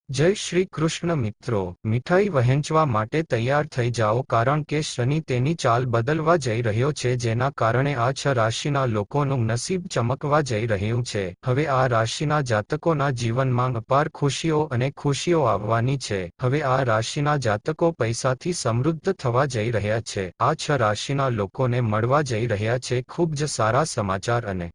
જય શ્રી કૃષ્ણ મિત્રો, મીઠાઈ વહેંચવા માટે તૈયાર થઈ જાઓ કારણ કે શનિ તેની ચાલ બદલવા જઈ રહ્યો છે જેના કારણે આ 6 રાશિના લોકોનું નસીબ ચમકવા જઈ રહ્યું છે. હવે આ રાશિના જાતકોના જીવનમાં અપાર ખુશીઓ અને ખુશીઓ આવવાની છે. હવે આ રાશિના જાતકો પૈસાથી સમૃદ્ધ થવા જઈ રહ્યા છે. આ 6 રાશિના લોકોને મળવા જઈ રહ્યા છે ખૂબ જ સારા સમાચાર અને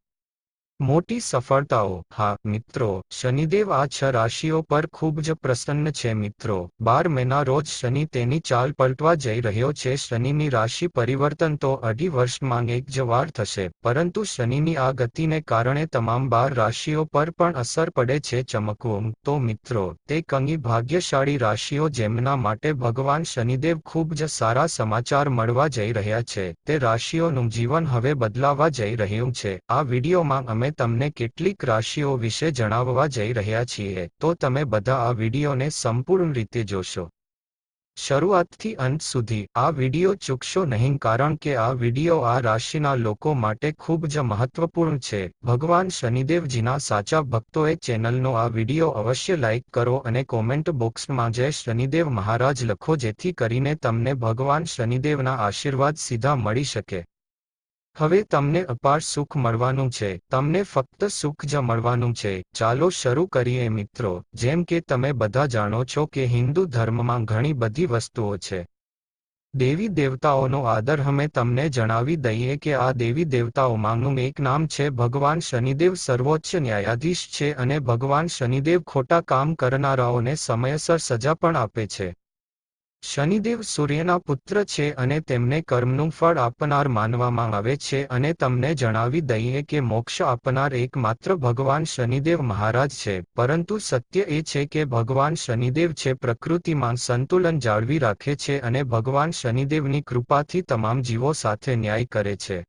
મોટી સફળતાઓ. હા મિત્રો, શનિદેવ આ 6 રાશિઓ પર ખૂબ જ પ્રસન્ન છે મિત્રો. 12 મેના રોજ શનિ તેની ચાલ પલટવા જઈ રહ્યો છે. શનિની રાશિ પરિવર્તન તો 2.5 વર્ષમાં એક જ વાર થશે, પરંતુ શનિની આ ગતિને કારણે તમામ 12 રાશિઓ પર પણ અસર પડે છે. ચમકવું તો મિત્રો, તે કંઈ ભાગ્યશાળી રાશિઓ જેમના માટે ભગવાન શનિદેવ ખૂબ જ સારા સમાચાર મળવા જઈ રહ્યા છે, તે રાશિઓનું જીવન હવે બદલાવા જઈ રહ્યું છે. આ વિડીયોમાં અમે તમને કેટલીક રાશિઓ વિશે જણાવવા જઈ રહ્યા છીએ, તો તમે બધા આ વિડીયોને સંપૂર્ણ રીતે જોશો. શરૂઆતથી અંત સુધી આ વિડીયો ચૂકશો નહીં કારણ કે આ વિડીયો આ રાશિના લોકો માટે ખૂબ જ મહત્વપૂર્ણ છે. ભગવાન શનિદેવજીના સાચા ભક્તોએ ચેનલનો આ વિડીયો અવશ્ય લાઇક કરો અને કોમેન્ટ બોક્સમાં જય શનિદેવ મહારાજ લખો જેથી કરીને તમને ભગવાન શનિદેવના આશીર્વાદ સીધા મળી શકે. હવે તમને અપાર સુખ મળવાનું છે. તમને ફક્ત સુખ જ મળવાનું છે. ચાલો શરૂ કરીએ મિત્રો. જેમ કે તમે બધા જાણો છો કે હિન્દુ ધર્મમાં ઘણી બધી વસ્તુઓ છે. દેવી દેવતાઓનો આદર. અમે તમને જણાવી દઈએ કે આ દેવી દેવતાઓમાંનું એક નામ છે ભગવાન શનિદેવ. સર્વોચ્ચ ન્યાયાધીશ છે અને ભગવાન શનિદેવ ખોટા કામ કરનારાઓને સમયસર સજા પણ આપે છે. શનિદેવ સૂર્યના પુત્ર છે અને તેમને કર્મનું ફળ આપનાર માનવામાં આવે છે અને તમને જણાવી દઈએ કે મોક્ષ આપનાર એકમાત્ર ભગવાન શનિદેવ મહારાજ છે. પરંતુ સત્ય એ છે કે ભગવાન શનિદેવ છે પ્રકૃતિમાં સંતુલન જાળવી રાખે છે અને ભગવાન શનિદેવની કૃપાથી તમામ જીવો સાથે ન્યાય કરે છે.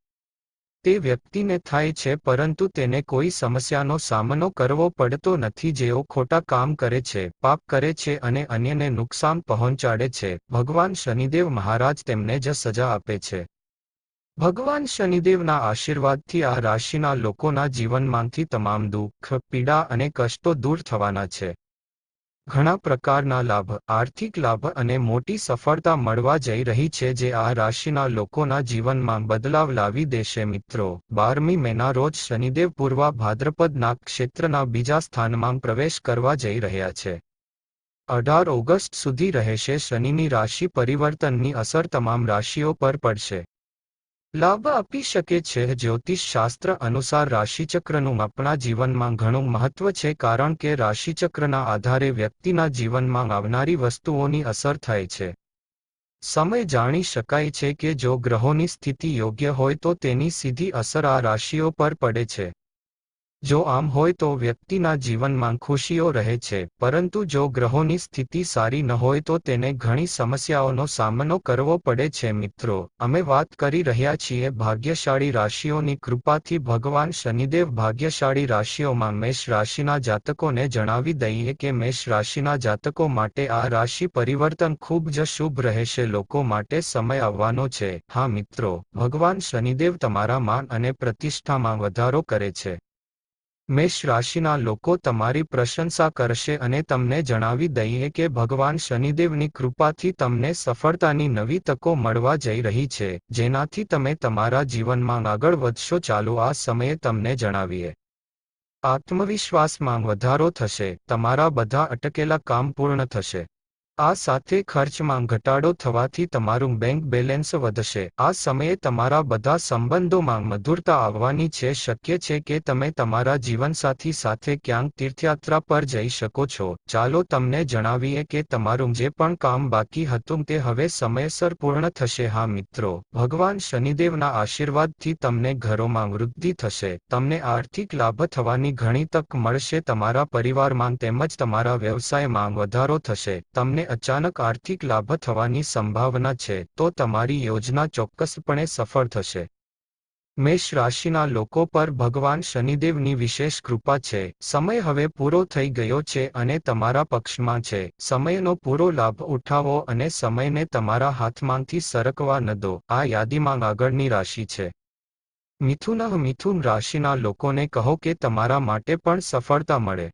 તે વ્યક્તિને થાય છે પરંતુ તેને કોઈ સમસ્યાનો સામનો કરવો પડતો નથી જેઓ ખોટા કામ કરે છે, પાપ કરે છે અને અન્યને નુકસાન પહોંચાડે છે. ભગવાન શનિદેવ મહારાજ તેમને જ સજા આપે છે. ભગવાન શનિદેવના આશીર્વાદથી આ રાશિના લોકોના જીવનમાંથી તમામ દુઃખ, પીડા અને કષ્ટો દૂર થવાના છે. ઘણા પ્રકારના લાભ, આર્થિક લાભ અને મોટી સફળતા મળવા જઈ રહી છે જે આ રાશિના લોકોના જીવનમાં બદલાવ લાવી દેશે મિત્રો. 12મી મેના રોજ શનિદેવ પૂર્વ ભાદ્રપદ નક્ષત્રના બીજા સ્થાનમાં પ્રવેશ કરવા જઈ રહ્યા છે. 18 ઓગસ્ટ સુધી રહેશે. શનિની રાશિ પરિવર્તનની અસર તમામ રાશિઓ પર પડશે. લાભ આપી શકે છે. જ્યોતિષ શાસ્ત્ર અનુસાર રાશિચક્રનું આપણા જીવનમાં ઘણું મહત્વ છે કારણ કે રાશિચક્રના આધારે વ્યક્તિના જીવનમાં આવનારી વસ્તુઓની અસર થાય છે. સમય જાણી શકાય છે કે જો ગ્રહોની સ્થિતિ યોગ્ય હોય તો તેની સીધી અસર આ રાશિઓ પર પડે છે. જો આમ હોય તો વ્યક્તિના જીવનમાં ખુશીઓ રહે છે, પરંતુ જો ગ્રહોની સ્થિતિ સારી ન હોય તો તેને ઘણી સમસ્યાઓનો સામનો કરવો પડે છે મિત્રો. અમે વાત કરી રહ્યા છીએ ભાગ્યશાળી રાશિઓની. કૃપાથી ભગવાન શનિદેવ ભાગ્યશાળી રાશિઓમાં મેષ રાશિના જાતકોને જણાવી દઈએ કે મેષ રાશિના જાતકો માટે આ રાશિ પરિવર્તન ખૂબ જ શુભ રહેશે. લોકો માટે સમય આવવાનો છે. હા મિત્રો, ભગવાન શનિદેવ તમારા માન અને પ્રતિષ્ઠામાં વધારો કરે છે. મેષ રાશિના લોકો તમારી પ્રશંસા કરશે અને તમને જણાવી દઈએ કે ભગવાન શનિદેવની કૃપાથી તમને સફળતાની નવી તકો મળવા જઈ રહી છે, જેનાથી તમે તમારા જીવનમાં આગળ વધશો. ચાલો આ સમયે તમને જણાવીએ. આત્મવિશ્વાસમાં વધારો થશે. તમારા બધા અટકેલા કામ પૂર્ણ થશે. આ સાથે ખર્ચમાં ઘટાડો થવાથી તમારું બેંક બેલેન્સ વધશે. આ સમયે તમારા બધા સંબંધોમાં મધુરતા આવવાની છે. શક્ય છે કે તમે તમારા જીવનસાથી સાથે ક્યાંક તીર્થયાત્રા પર જઈ શકો છો. ચાલો તમને જણાવીએ કે તમારું જે પણ કામ બાકી હતું તે હવે સમયસર પૂર્ણ થશે. હા મિત્રો, ભગવાન શનિદેવના આશીર્વાદથી તમને ઘરોમાં વૃદ્ધિ થશે. તમને આર્થિક લાભ થવાની ઘણી તક મળશે. તમારા પરિવારમાં તેમજ તમારા વ્યવસાયમાં વધારો થશે. તમને અચાનક આર્થિક લાભ થવાની સંભાવના છે, તો તમારી યોજના ચોક્કસપણે સફળ થશે. મેષ રાશિના લોકો પર ભગવાન શનિદેવની વિશેષ કૃપા છે. સમય હવે પૂરો થઈ ગયો છે અને તમારા પક્ષમાં છે. સમયનો પૂરો લાભ ઉઠાવો અને સમયને તમારા હાથમાંથી સરકવા ન દો. આ યાદીમાં આગળની રાશિ છે મિથુન. મિથુન રાશિના લોકોને કહો કે તમારા માટે પણ સફળતા મળે.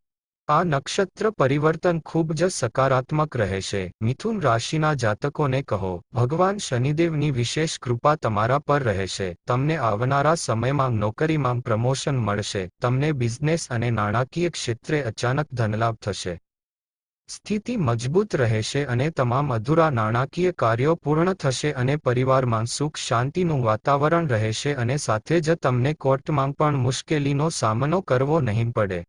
આ નક્ષત્ર પરિવર્તન ખૂબ જ સકારાત્મક રહેશે. મિથુન રાશિના જાતકોને કહો, ભગવાન શનિદેવની વિશેષ કૃપા તમારા પર રહેશે. તમને આવનારા સમયમાં નોકરીમાં પ્રમોશન મળશે. તમને બિઝનેસ અને નાણાકીય ક્ષેત્રે અચાનક ધનલાભ થશે. સ્થિતિ મજબૂત રહેશે અને તમામ અધૂરા નાણાકીય કાર્યો પૂર્ણ થશે અને પરિવારમાં સુખ શાંતિનું વાતાવરણ રહેશે અને સાથે જ તમને કોર્ટમાં પણ મુશ્કેલીનો સામનો કરવો નહીં પડે.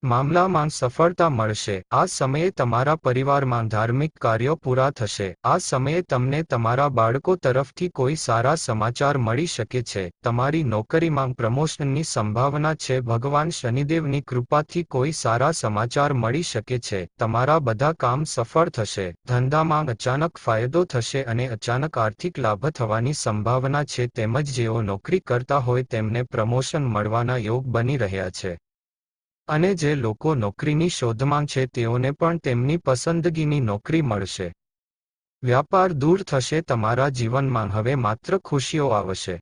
મામલામાં સફળતા મળશે. આ સમયે તમારા પરિવારમાં ધાર્મિક કાર્યો પૂરા થશે. આ સમયે તમને તમારા બાળકો તરફથી કોઈ સારા સમાચાર મળી શકે છે. તમારી નોકરીમાં પ્રમોશનની સંભાવના છે. ભગવાન શનિદેવની કૃપાથી કોઈ સારા સમાચાર મળી શકે છે. તમારા બધા કામ સફળ થશે. ધંધામાં અચાનક ફાયદો થશે અને અચાનક આર્થિક લાભ થવાની સંભાવના છે. તેમજ જેઓ નોકરી કરતા હોય તેમને પ્રમોશન મળવાના યોગ બની રહ્યા છે. અને જે લોકો નોકરીની શોધમાં છે તેઓને પણ તેમની પસંદગીની નોકરી મળશે. વ્યાપાર દૂર થશે. તમારા જીવનમાં હવે માત્ર ખુશીઓ આવશે.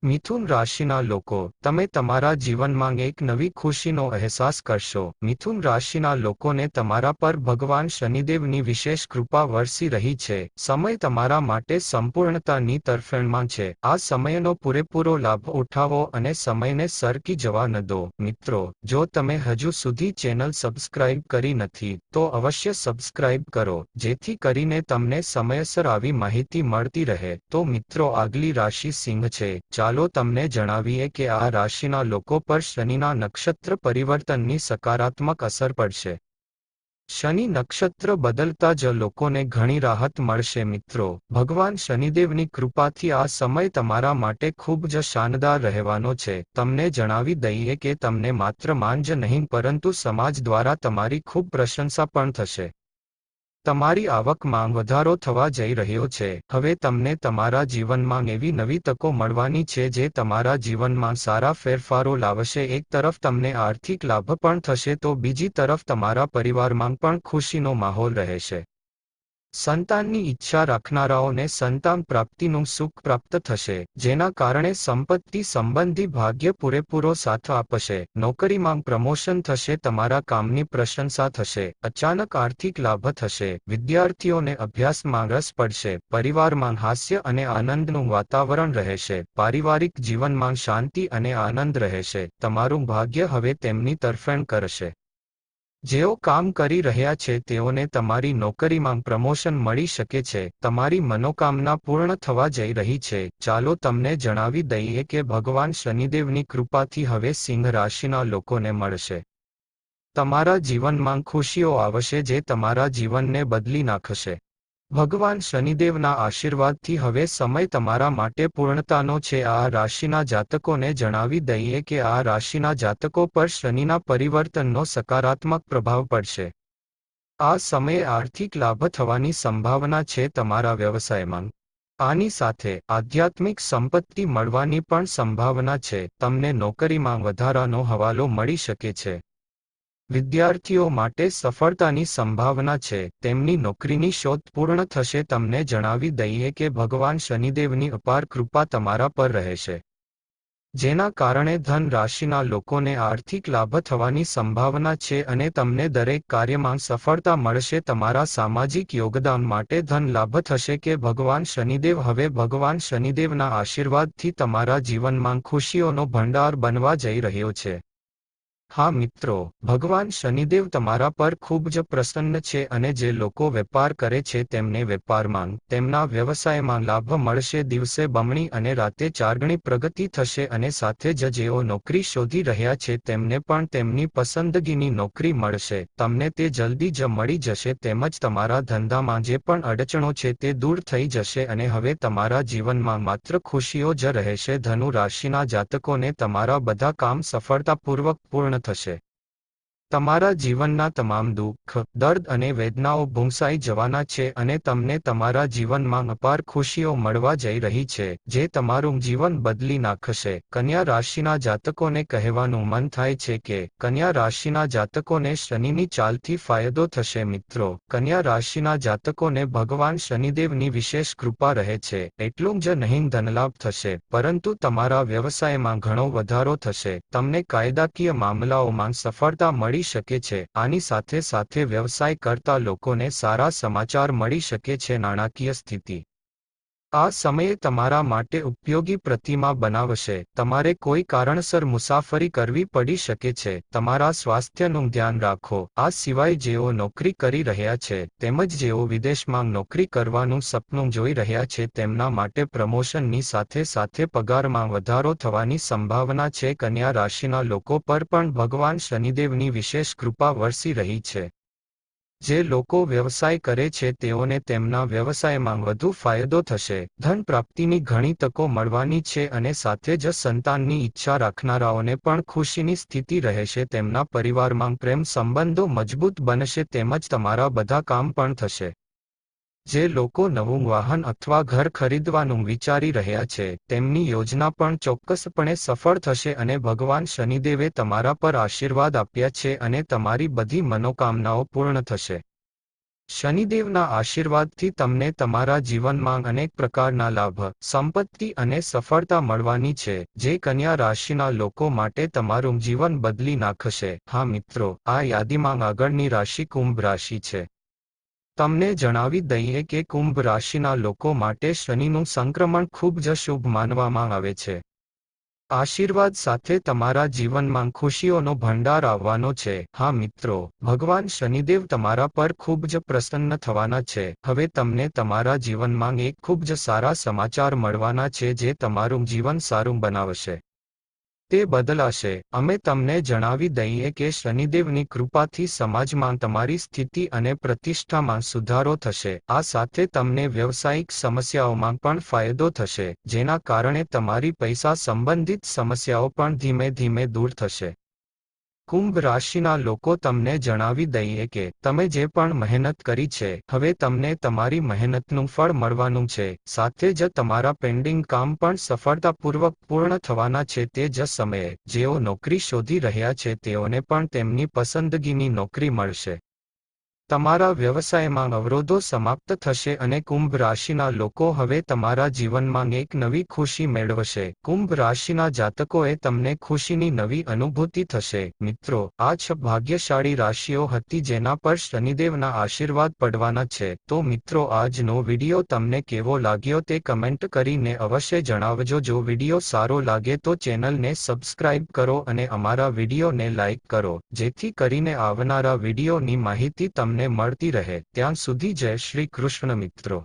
મિથુન રાશિના લોકો, તમે તમારા જીવનમાં એક નવી ખુશીનો અહેસાસ કરશો. મિથુન રાશિના લોકોને તમારા પર ભગવાન શનિદેવની વિશેષ કૃપા વરસી રહી છે. સમય તમારા માટે સંપૂર્ણતાની તરફેણમાં છે. આ સમયનો પૂરેપૂરો લાભ ઉઠાવો અને સમયને સરકી જવા ન દો. મિત્રો, જો તમે હજુ સુધી ચેનલ સબસ્ક્રાઇબ કરી નથી તો અવશ્ય સબસ્ક્રાઇબ કરો, જેથી કરીને તમને સમયસર આવી માહિતી મળતી રહે. તો મિત્રો, આગલી રાશિ સિંહ છે. ચાલો તમને જણાવીએ કે આ રાશિના લોકો પર શનિના નક્ષત્ર પરિવર્તનની સકારાત્મક અસર પડશે. શનિ નક્ષત્ર બદલતા જ લોકોને ઘણી રાહત મળશે. મિત્રો, ભગવાન શનિદેવની કૃપાથી આ સમય તમારા માટે ખૂબ જ શાનદાર રહેવાનો છે. તમને જણાવી દઈએ કે તમને માત્ર માન જ નહીં પરંતુ સમાજ દ્વારા તમારી ખૂબ પ્રશંસા પણ થશે. તમારી આવકમાં વધારો થવા જઈ રહ્યો છે. હવે તમને તમારા જીવનમાં એવી નવી તકો મળવાની છે જે તમારા જીવનમાં સારા ફેરફારો લાવશે. એક તરફ તમને આર્થિક લાભ પણ થશે તો બીજી તરફ તમારા પરિવારમાં પણ ખુશીનો માહોલ રહેશે. સંતાનની ઈચ્છા રાખનારાઓને સંતાન પ્રાપ્તિનું સુખ પ્રાપ્ત થશે, જેના કારણે સંપત્તિ સંબંધી ભાગ્ય પૂરેપૂરો સાથ આપશે. નોકરીમાં પ્રમોશન થશે. તમારા કામની પ્રશંસા થશે. અચાનક આર્થિક લાભ થશે. વિદ્યાર્થીઓને અભ્યાસમાં રસ પડશે. પરિવારમાં હાસ્ય અને આનંદનું વાતાવરણ રહેશે. પારિવારિક જીવનમાં શાંતિ અને આનંદ રહેશે. તમારું ભાગ્ય હવે તેમની તરફેણ કરશે. જેઓ કામ કરી રહ્યા છે તેઓને તમારી નોકરીમાં પ્રમોશન મળી શકે છે. તમારી મનોકામના પૂર્ણ થવા જઈ રહી છે. ચાલો તમને જણાવી દઈએ કે ભગવાન શનિદેવની કૃપાથી હવે સિંહ રાશિના લોકોને મળશે. તમારા જીવનમાં ખુશીઓ આવશે જે તમારા જીવનને બદલી નાખશે. ભગવાન શનિદેવના આશીર્વાદથી હવે સમય તમારા માટે પૂર્ણતાનો છે. આ રાશિના જાતકોને જણાવી દઈએ કે આ રાશિના જાતકો પર શનિના પરિવર્તનનો સકારાત્મક પ્રભાવ પડશે. આ સમયે આર્થિક લાભ થવાની સંભાવના છે તમારા વ્યવસાયમાં. આની સાથે આધ્યાત્મિક સંપત્તિ મળવાની પણ સંભાવના છે. તમને નોકરીમાં વધારાનો હવાલો મળી શકે છે. વિદ્યાર્થીઓ માટે સફળતાની સંભાવના છે. તેમની નોકરીની શોધ પૂર્ણ થશે. તમને જણાવી દઈએ કે ભગવાન શનિદેવની અપાર કૃપા તમારા પર રહેશે, જેના કારણે ધન રાશિના લોકોને આર્થિક લાભ થવાની સંભાવના છે અને તમને દરેક કાર્યમાં સફળતા મળશે. તમારા સામાજિક યોગદાન માટે ધન લાભ થશે કે ભગવાન શનિદેવ હવે ભગવાન શનિદેવના આશીર્વાદથી તમારા જીવનમાં ખુશીઓનો ભંડાર બનવા જઈ રહ્યો છે. હા મિત્રો, ભગવાન શનિદેવ તમારા પર ખૂબ જ પ્રસન્ન છે અને જે લોકો વેપાર કરે છે તેમને વેપારમાં, તેમના વ્યવસાયમાં લાભ મળશે. દિવસે બમણી અને રાતે ચારગણી પ્રગતિ થશે અને સાથે જ જેઓ નોકરી શોધી રહ્યા છે તેમને પણ તેમની પસંદગીની નોકરી મળશે. તમને તે જલ્દી જ મળી જશે. તેમજ તમારા ધંધામાં જે પણ અડચણો છે તે દૂર થઈ જશે અને હવે તમારા જીવનમાં માત્ર ખુશીઓ જ રહેશે. ધનુ રાશિના જાતકોને તમારા બધા કામ સફળતાપૂર્વક પૂર્ણ થશે. તમારા જીવનના તમામ દુઃખ, દર્દ અને વેદનાઓ ભૂંસાઈ જવાના છે અને તમને તમારા જીવનમાં અપાર ખુશીઓ મળવા જઈ રહી છે, જે તમારું જીવન બદલી નાખશે. કન્યા રાશિના જાતકોને કહેવાનું મન થાય છે કે કન્યા રાશિના જાતકોને શનિની ચાલથી ફાયદો થશે. મિત્રો, કન્યા રાશિના જાતકોને ભગવાન શનિદેવની વિશેષ કૃપા રહે છે. એટલું જ નહીં ધનલાભ થશે, પરંતુ તમારા વ્યવસાયમાં ઘણો વધારો થશે. તમને કાયદાકીય મામલાઓમાં સફળતા મળી મળી શકે છે. આની સાથે સાથે વ્યવસાય કરતા લોકોને સારા સમાચાર મળી શકે છે. નાણાકીય સ્થિતિ આ સમયે તમારા માટે ઉપયોગી પ્રતિમા બનાવશે. તમારે કોઈ કારણસર મુસાફરી કરવી પડી શકે છે. તમારા સ્વાસ્થ્યનું ધ્યાન રાખો. આ સિવાય જેઓ નોકરી કરી રહ્યા છે તેમજ જેઓ વિદેશમાં નોકરી કરવાનું સપનું જોઈ રહ્યા છે તેમના માટે પ્રમોશનની સાથે સાથે પગારમાં વધારો થવાની સંભાવના છે. કન્યા રાશિના લોકો પર પણ ભગવાન શનિદેવની વિશેષ કૃપા વરસી રહી છે. જે લોકો વ્યવસાય કરે છે તેઓને તેમના વ્યવસાયમાં વધુ ફાયદો થશે. ધન પ્રાપ્તિની ઘણી તકો મળવાની છે અને સાથે જ સંતાનની ઈચ્છા રાખનારાઓને પણ ખુશીની સ્થિતિ રહેશે. તેમના પરિવારમાં પ્રેમ સંબંધો મજબૂત બનશે તેમજ તમારા બધા કામ પણ થશે. જે લોકો નવું વાહન અથવા ઘર ખરીદવાનું વિચારી રહ્યા છે તેમની યોજના પણ ચોક્કસપણે સફળ થશે અને ભગવાન શનિદેવે તમારા પર આશીર્વાદ આપ્યા છે અને તમારી બધી મનોકામનાઓ પૂર્ણ થશે. શનિદેવના આશીર્વાદથી તમને તમારા જીવનમાં અનેક પ્રકારના લાભ, સંપત્તિ અને સફળતા મળવાની છે જે કન્યા રાશિના લોકો માટે તમારું જીવન બદલી નાખશે. હા મિત્રો, આ યાદીમાં આગળની રાશિ કુંભ રાશિ છે. તમને જણાવી દઈએ કે કુંભ રાશિના લોકો માટે શનિનું સંક્રમણ ખૂબ જ શુભ માનવામાં આવે છે. આશીર્વાદ સાથે તમારા જીવનમાં ખુશીઓનો ભંડાર આવવાનો છે. હા મિત્રો, ભગવાન શનિદેવ તમારા પર ખૂબ જ પ્રસન્ન થવાના છે. હવે તમને તમારા જીવનમાં એક ખૂબ જ સારા સમાચાર મળવાના છે જે તમારું જીવન સારું બનાવશે. તે બદલાશે. અમે તમને જણાવી દઈએ કે શનિદેવની કૃપાથી સમાજમાં તમારી સ્થિતિ અને પ્રતિષ્ઠામાં સુધારો થશે. આ સાથે તમને વ્યવસાયિક સમસ્યાઓમાં પણ ફાયદો થશે, જેના કારણે તમારી પૈસા સંબંધિત સમસ્યાઓ પણ ધીમે ધીમે દૂર થશે. કુંભ રાશિના લોકો તમને જણાવી દઈએ કે તમે જે પણ મહેનત કરી છે હવે તમને તમારી મહેનતનું ફળ મળવાનું છે. સાથે જ તમારા પેન્ડિંગ કામ પણ સફળતાપૂર્વક પૂર્ણ થવાના છે. તે જ સમયે જેઓ નોકરી શોધી રહ્યા છે તેઓને પણ તેમની પસંદગીની નોકરી મળશે. તમારા વ્યવસાયમાં અવરોધો સમાપ્ત થશે અને કુંભ રાશિના લોકો હવે તમારા જીવનમાં એક નવી ખુશી મેળવશે. કુંભ રાશિના જાતકોએ તમને ખુશીની નવી અનુભૂતિ થશે. મિત્રો, આ 6 ભાગ્યશાળી રાશિઓ હતી જેના પર શનિદેવના આશીર્વાદ પડવાના છે. તો મિત્રો, આજનો વિડીયો તમને કેવો લાગ્યો તે કમેન્ટ કરીને અવશ્ય જણાવજો. જો વિડીયો સારો લાગે તો ચેનલને સબસ્ક્રાઇબ કરો અને અમારા વિડીયોને લાઇક કરો, જેથી કરીને આવનારા વિડીયોની માહિતી તમને મળતી રહે. ત્યાં સુધી જય શ્રી કૃષ્ણ મિત્રો.